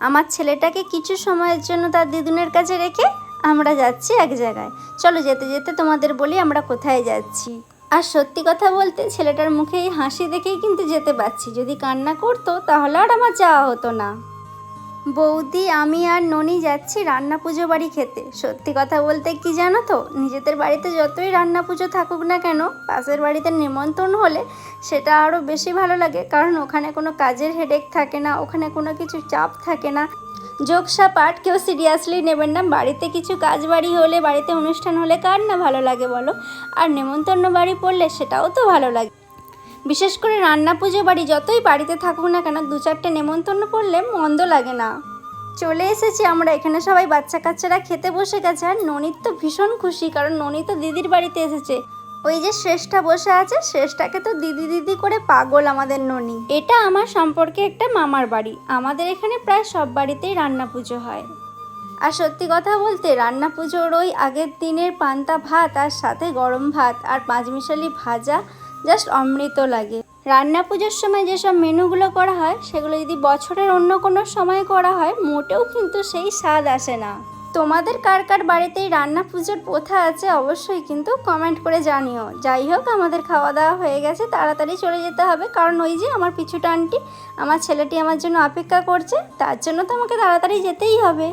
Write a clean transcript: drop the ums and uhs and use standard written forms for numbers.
আমার ছেলেটাকে কিছু সময়ের জন্য তার দিদুনের কাছে রেখে আমরা যাচ্ছি এক জায়গায়। চলো যেতে যেতে তোমাদের বলি আমরা কোথায় যাচ্ছি। আর সত্যি কথা বলতে ছেলেটার মুখে এই হাসি দেখেই কিন্তু যেতে পারছি, যদি কান্না করতো তাহলে আর আমার যাওয়া হতো না। বৌদি, আমি আর ননি যাচ্ছি রান্না পুজো বাড়ি খেতে। সত্যি কথা বলতে কি জানো তো, নিজেদের বাড়িতে যতই রান্না পুজো থাকুক না কেন, পাশের বাড়িতে নিমন্ত্রণ হলে সেটা আরও বেশি ভালো লাগে, কারণ ওখানে কোনো কাজের হেডেক থাকে না, ওখানে কোনো কিছু চাপ থাকে না। জোকসাপাট কেউ সিরিয়াসলি নেবেন না। বাড়িতে কিছু কাজ বাড়ি হলে, বাড়িতে অনুষ্ঠান হলে কার না ভালো লাগে বলো? আর নেমন্তন্ন বাড়ি পড়লে সেটাও তো ভালো লাগে। বিশেষ করে রান্না পুজো বাড়ি যতই বাড়িতে থাকুক না কেন, 2-4টে নেমন্তন্ন পড়লে মন্দ লাগে না। চলে এসেছি আমরা এখানে, সবাই বাচ্চা কাচ্চারা খেতে বসে গেছে। আর ননির তো ভীষণ খুশি, কারণ ননি তো দিদির বাড়িতে এসেছে। ওই যে শ্রেষ্ঠা বসে আছে, শ্রেষ্ঠাকে তো দিদি দিদি করে পাগল আমাদের ননি। এটা আমার সম্পর্কে একটা মামার বাড়ি। আমাদের এখানে প্রায় সব বাড়িতেই রান্না পুজো হয়। আর সত্যি কথা বলতে রান্না পুজোর ওই আগের দিনের পান্তা ভাত আর সাথে গরম ভাত আর পাঁচমিশালি ভাজা জাস্ট অমৃত লাগে। রান্না পুজোর সময় যেসব মেনুগুলো করা হয় সেগুলো যদি বছরের অন্য কোনো সময় করা হয় মোটেও কিন্তু সেই স্বাদ আসে না। তোমাদের কার কার বাড়িতেই রান্না পুজোর প্রথা আছে অবশ্যই কিন্তু কমেন্ট করে জানিও। যাই হোক, আমাদের খাওয়া দাওয়া হয়ে গেছে, তাড়াতাড়ি চলে যেতে হবে, কারণ ওই যে আমার পিছুটা আন্টি, আমার ছেলেটি আমার জন্য অপেক্ষা করছে, তার জন্য তো আমাকে তাড়াতাড়ি যেতেই হবে।